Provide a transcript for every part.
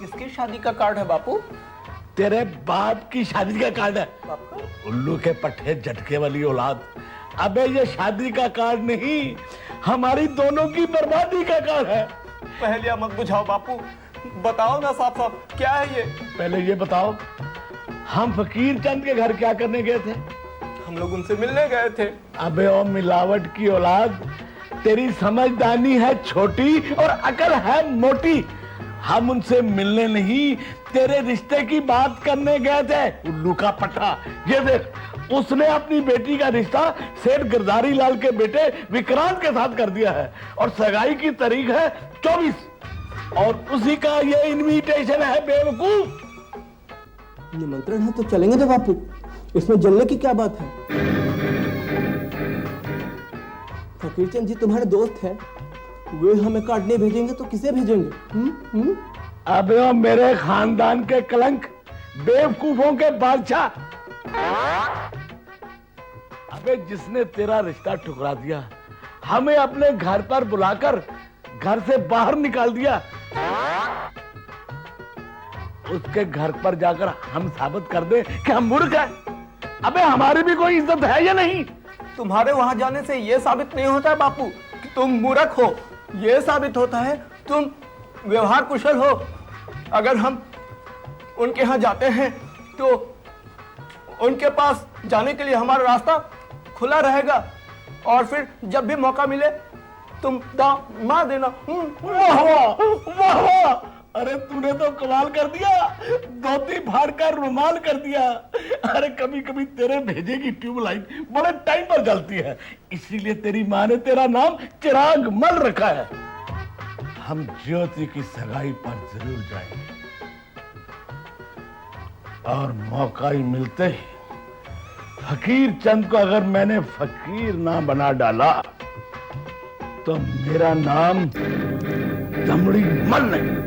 किसकी शादी का कार्ड है बापू? तेरे बाप की शादी का कार्ड है। बापू उल्लू के पट्टे झटके वाली औलाद। अबे ये शादी का कार्ड नहीं, हमारी दोनों की बर्बादी का कार्ड है। पहले मत बुझाओ बापू, बताओ ना साफ साफ क्या है ये? पहले ये बताओ, हम फकीर चंद के घर क्या करने गए थे? हम लोग उनसे मिलने गए थे। अबे ओ मिलावट की औलाद, तेरी समझदारी है छोटी और अकल है मोटी। हम उनसे मिलने नहीं, तेरे रिश्ते की बात करने गए थे। उल्लू का पट्टा, ये देख, उसने अपनी बेटी का रिश्ता सेठ गिरधारी लाल के बेटे विक्रांत के साथ कर दिया है और सगाई की तारीख है 24 और उसी का ये इनविटेशन है। बेवकूफ, निमंत्रण है तो चलेंगे तो बापू, इसमें जलने की क्या बात है? फकीरचंद जी तुम्हारे दोस्त हैं, वे हमें कार्ड नहीं भेजेंगे तो किसे भेजेंगे? अबे ओ मेरे खानदान के कलंक, बेवकूफों के बादशाह। अबे जिसने तेरा रिश्ता ठुकरा दिया, हमें अपने घर पर बुलाकर घर से बाहर निकाल दिया, उसके घर पर जाकर हम साबित कर दे कि हम मूर्ख हैं। अबे हमारी भी कोई इज्जत है या नहीं? तुम्हारे वहां जाने से यह साबित नहीं होता है बापू कि तुम मूर्ख हो, यह साबित होता है तुम व्यवहार कुशल हो। अगर हम उनके यहाँ जाते हैं तो उनके पास जाने के लिए हमारा रास्ता खुला रहेगा और फिर जब भी मौका मिले तुम दाम देना। वाह वाह वाह वाह, अरे तूने तो कमाल कर दिया, धोती फाड़ कर रुमाल कर दिया। अरे कभी कभी तेरे भेजे की ट्यूबलाइट बड़े टाइम पर जलती है, इसीलिए तेरी माँ ने तेरा नाम चिराग मल रखा है। हम ज्योति की सगाई पर जरूर जाएंगे और मौका ही मिलते ही फकीर चंद को अगर मैंने फकीर ना बना डाला तो मेरा नाम दमड़ी मल नहीं।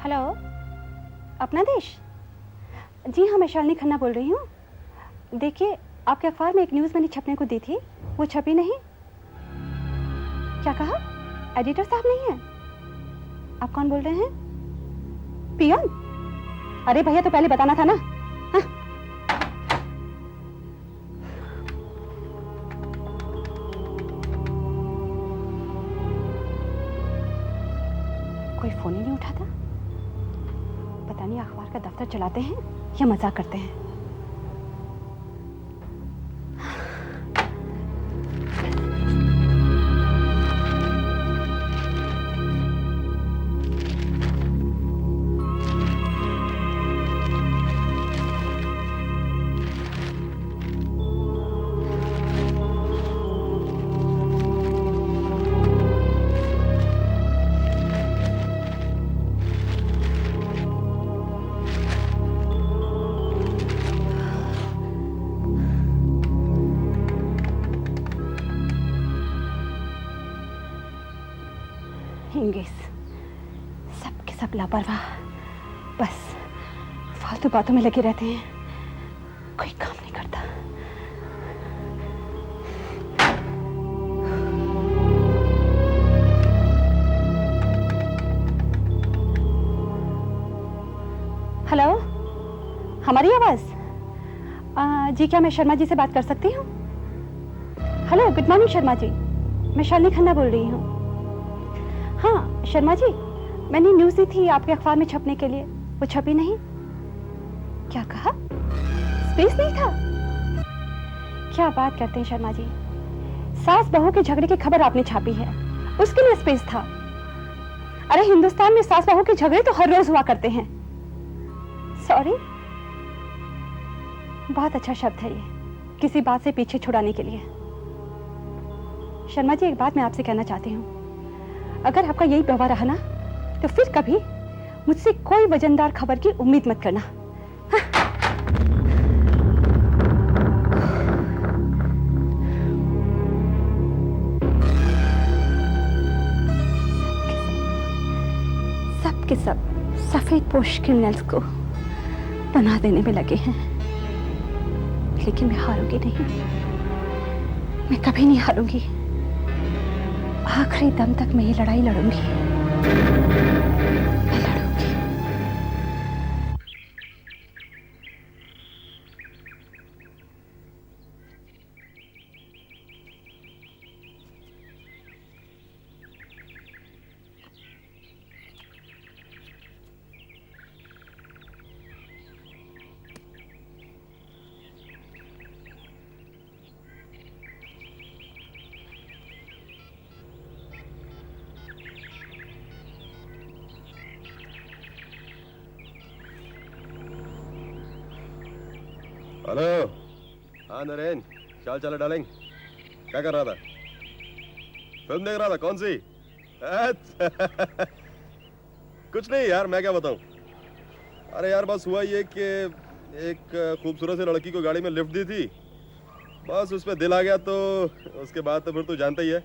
हेलो, अपना देश? जी हाँ, मैं शालिनी खन्ना बोल रही हूँ। देखिए, आपके अखबार में एक न्यूज़ मैंने छपने को दी थी, वो छपी नहीं। क्या कहा? एडिटर साहब नहीं है? आप कौन बोल रहे हैं? पियोन? अरे भैया, तो पहले बताना था ना। हाँ? कोई फोन ही नहीं उठाता। पता नहीं अखबार का दफ्तर चलाते हैं या मजाक करते हैं। इंग्लिश, सब के सब लापरवाह, बस फालतू बातों में लगे रहते हैं, कोई काम नहीं करता। हेलो, हमारी आवाज? जी, क्या मैं शर्मा जी से बात कर सकती हूँ? Hello, good morning Sharma ji, मैं शालिनी खन्ना बोल रही हूँ। हाँ शर्मा जी, मैंने न्यूज़ दी थी आपके अखबार में छपने के लिए, वो छपी नहीं। क्या कहा? स्पेस नहीं था? क्या बात करते हैं शर्मा जी, सास बहू के झगड़े की खबर आपने छापी है उसके लिए स्पेस था। अरे हिंदुस्तान में सास बहू के झगड़े तो हर रोज हुआ करते हैं। सॉरी बहुत अच्छा शब्द है ये किसी बात से पीछे छुड़ाने के लिए। शर्मा जी, एक बात मैं आपसे कहना चाहती हूँ, अगर आपका यही व्यवहार रहा ना तो फिर कभी मुझसे कोई वजनदार खबर की उम्मीद मत करना। सब के सब सफेद पोश क्रिमिनल्स को बना देने में लगे हैं, लेकिन मैं हारूंगी नहीं, मैं कभी नहीं हारूंगी। आखिरी दम तक मैं ये लड़ाई लड़ूंगी, मैं लड़ूंगी। हेलो। हाँ नरेन, क्या हाल चाल है डार्लिंग? क्या कर रहा था? फिल्म देख रहा था? कौन सी? कुछ नहीं यार, मैं क्या बताऊं। अरे यार बस हुआ ये कि एक खूबसूरत सी लड़की को गाड़ी में लिफ्ट दी थी, बस उस पर दिल आ गया, तो उसके बाद तो फिर तू जानता ही है।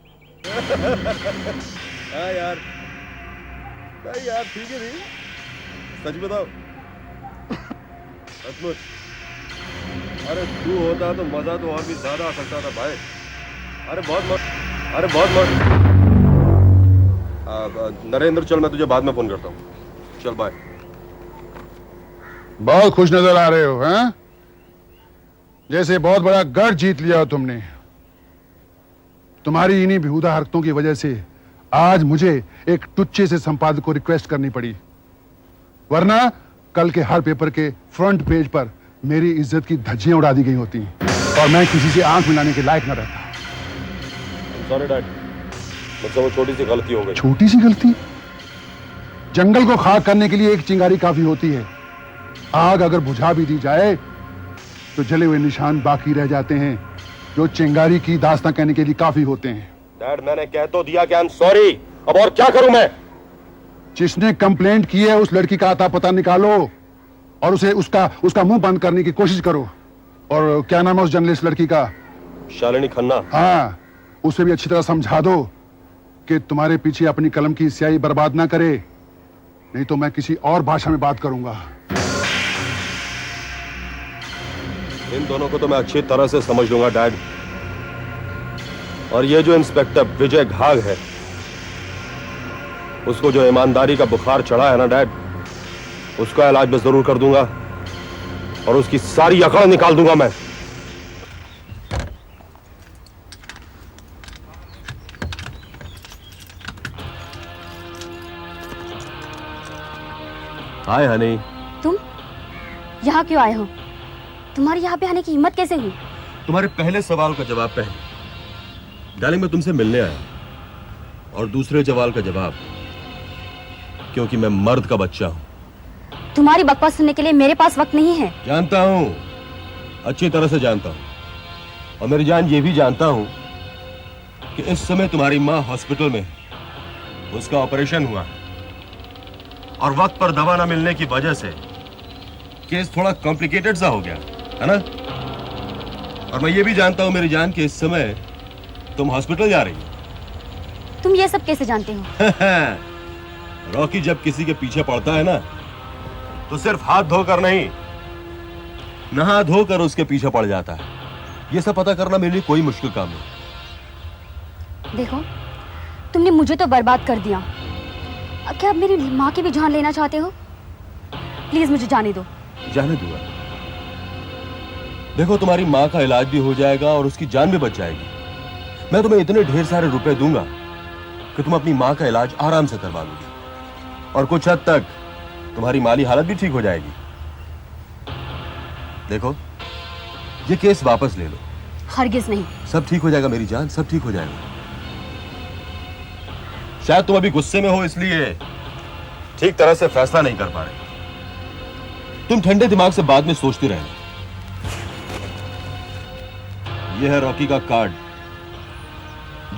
हाँ यार, नहीं यार ठीक है नहीं, सच बताओ सचमुच। अरे तू होता तो मजा तो और भी ज्यादा आ सकता था भाई। अरे बहुत नरेंद्र, चल मैं तुझे बाद में फोन करता हूँ, चल बाय। बहुत खुश नजर आ रहे हो, हैं? जैसे बहुत बड़ा गढ़ जीत लिया हो तुमने। तुम्हारी इन्हीं बेहुदा हरकतों की वजह से आज मुझे एक टुच्चे से संपादक को रिक्वेस्ट करनी पड़ी, वरना कल के हर पेपर के फ्रंट पेज पर मेरी इज्जत की धज्जियां उड़ा दी गई होती और मैं किसी से आंख मिलाने के लायक न रहता। सॉरी डैड, मुझसे वो छोटी सी गलती हो गई। छोटी सी गलती? जंगल को खाक करने के लिए एक चिंगारी काफी होती है। आग अगर बुझा भी दी जाए तो जले हुए निशान बाकी रह जाते हैं, जो चिंगारी की दास्तां कहने के लिए काफी होते हैं। डैड मैंने कह तो दिया कि आई एम सॉरी, अब और क्या करूं मैं? जिसने कंप्लेंट की है उस लड़की का आता पता निकालो और उसे उसका मुंह बंद करने की कोशिश करो। और क्या नाम है उस जर्नलिस्ट लड़की का? शालिनी खन्ना। हाँ, उसे भी अच्छी तरह समझा दो कि तुम्हारे पीछे अपनी कलम की स्याही बर्बाद ना करे, नहीं तो मैं किसी और भाषा में बात करूंगा। इन दोनों को तो मैं अच्छी तरह से समझ लूंगा डैड। और ये जो इंस्पेक्टर विजय घाग है, उसको जो ईमानदारी का बुखार चढ़ा है ना डैड, उसका इलाज मैं जरूर कर दूंगा और उसकी सारी अकड़ निकाल दूंगा मैं। हाय हनी। तुम यहाँ क्यों आए हो? तुम्हारी यहाँ पे आने की हिम्मत कैसे हुई? तुम्हारे पहले सवाल का जवाब पहले डार्लिंग, मैं तुमसे मिलने आया, और दूसरे सवाल का जवाब क्योंकि मैं मर्द का बच्चा हूं। तुम्हारी बकवास सुनने के लिए मेरे पास वक्त नहीं है। जानता हूं, अच्छी तरह से जानता हूं, और मेरी जान ये भी जानता हूं कि इस समय तुम्हारी माँ हॉस्पिटल में, उसका ऑपरेशन हुआ और वक्त पर दवा न मिलने की वजह से केस थोड़ा कॉम्प्लिकेटेड सा हो गया है ना। और मैं ये भी जानता हूं मेरी जान कि इस समय तुम हॉस्पिटल जा रही हो। तुम ये सब कैसे जानते हो? रॉकी जब किसी के पीछे पड़ता है ना, तो सिर्फ हाथ धोकर नहीं, नहा धोकर उसके पीछे पड़ जाता है। ये सब पता करना मेरे लिए कोई मुश्किल काम नहीं। देखो, तुमने मुझे तो बर्बाद कर दिया, अब क्या आप मेरी माँ की भी जान लेना चाहते हो? प्लीज मुझे जाने दो। जाने दूंगा। देखो, तुम्हारी माँ का इलाज भी हो जाएगा और उसकी जान भी बच जाएगी। मैं तुम्हें इतने ढेर सारे रुपए दूंगा कि तुम अपनी माँ का इलाज आराम से करवा लोगे, और कुछ हद तक तुम्हारी माली हालत भी ठीक हो जाएगी। देखो, ये केस वापस ले लो। हरगिज नहीं। सब ठीक हो जाएगा मेरी जान, सब ठीक हो जाएगा। शायद तुम अभी गुस्से में हो, इसलिए ठीक तरह से फैसला नहीं कर पा रहे। तुम ठंडे दिमाग से बाद में सोचती रहना। यह है रॉकी का कार्ड।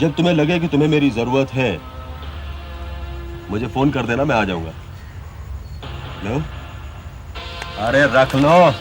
जब तुम्हें लगे कि तुम्हें मेरी जरूरत है, मुझे फोन कर देना, मैं आ जाऊंगा। लो, अरे रख लो।